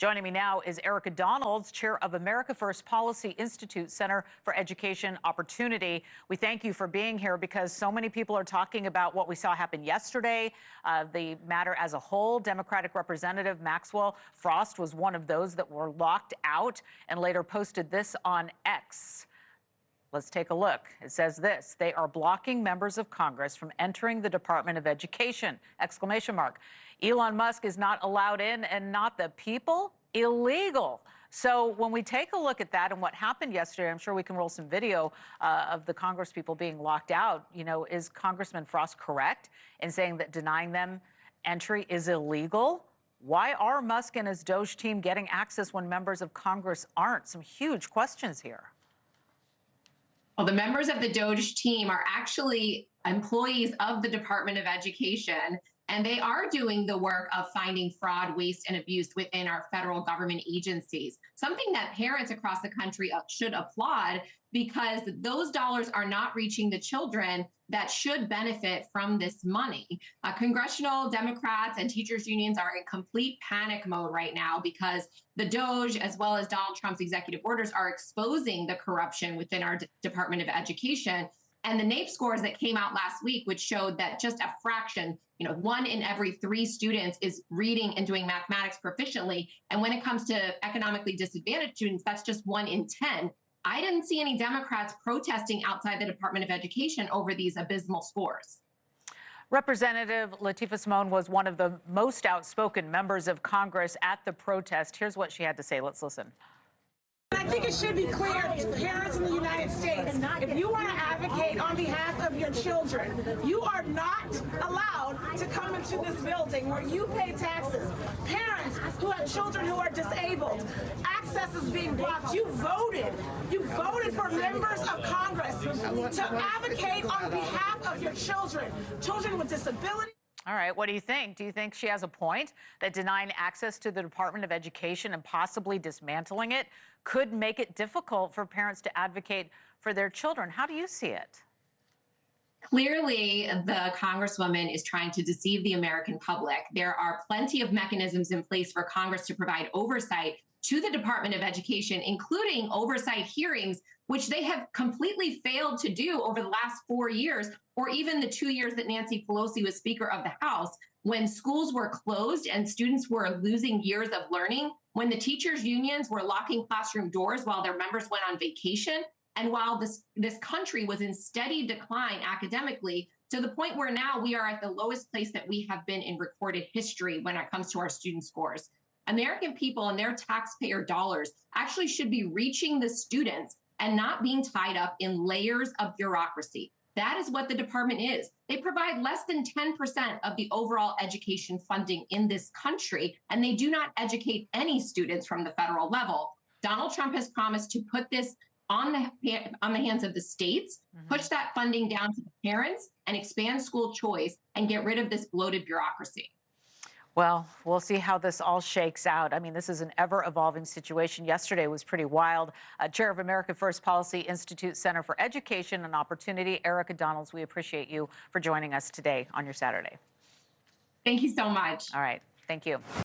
Joining me now is Erika, chair of America First Policy Institute Center for Education Opportunity. We thank you for being here because so many people are talking about what we saw happen yesterday, the matter as a whole. Democratic Representative Maxwell Frost was one of those that were locked out and later posted this on X. Let's take a look. It says this: they are blocking members of Congress from entering the Department of Education! Exclamation mark. Elon Musk is not allowed in and not the people? Illegal. So when we take a look at that and what happened yesterday, I'm sure we can roll some video of the Congress people being locked out. You know, is Congressman Frost correct in saying that denying them entry is illegal? Why are Musk and his DOGE team getting access when members of Congress aren't? Some huge questions here. Well, the members of the DOGE team are actually employees of the Department of Education, and they are doing the work of finding fraud, waste, and abuse within our federal government agencies, something that parents across the country should applaud, because those dollars are not reaching the children that should benefit from this money. Congressional Democrats and teachers unions are in complete panic mode right now because the DOGE, as well as Donald Trump's executive orders, are exposing the corruption within our Department of Education. And the NAEP scores that came out last week, which showed that just a fraction, 1 in every 3 students is reading and doing mathematics proficiently. And when it comes to economically disadvantaged students, that's just 1 in 10. I didn't see any Democrats protesting outside the Department of Education over these abysmal scores. Representative Latifah Simone was one of the most outspoken members of Congress at the protest. Here's what she had to say. Let's listen. I think it should be clear to parents in the United States, if you want to advocate on behalf of your children, you are not allowed to come into this building where you pay taxes. Parents who have children who are disabled, access is being blocked. You voted for members of Congress to advocate on behalf of your children with disabilities. All right, what do you think? Do you think she has a point that denying access to the Department of Education and possibly dismantling it could make it difficult for parents to advocate for their children? How do you see it? Clearly, the Congresswoman is trying to deceive the American public. There are plenty of mechanisms in place for Congress to provide oversight to the Department of Education, including oversight hearings, which they have completely failed to do over the last 4 years, or even the 2 years that Nancy Pelosi was Speaker of the House, when schools were closed and students were losing years of learning, when the teachers' unions were locking classroom doors while their members went on vacation, and while this country was in steady decline academically, to the point where now we are at the lowest place that we have been in recorded history when it comes to our student scores. American people and their taxpayer dollars actually should be reaching the students and not being tied up in layers of bureaucracy. That is what the department is. They provide less than 10% of the overall education funding in this country, and they do not educate any students from the federal level. Donald Trump has promised to put this on the hands of the states, push that funding down to the parents, and expand school choice and get rid of this bloated bureaucracy. Well, we'll see how this all shakes out. I mean, this is an ever-evolving situation. Yesterday was pretty wild. Chair of America First Policy Institute Center for Education and Opportunity, Erika, we appreciate you for joining us today on your Saturday. Thank you so much. All right. Thank you.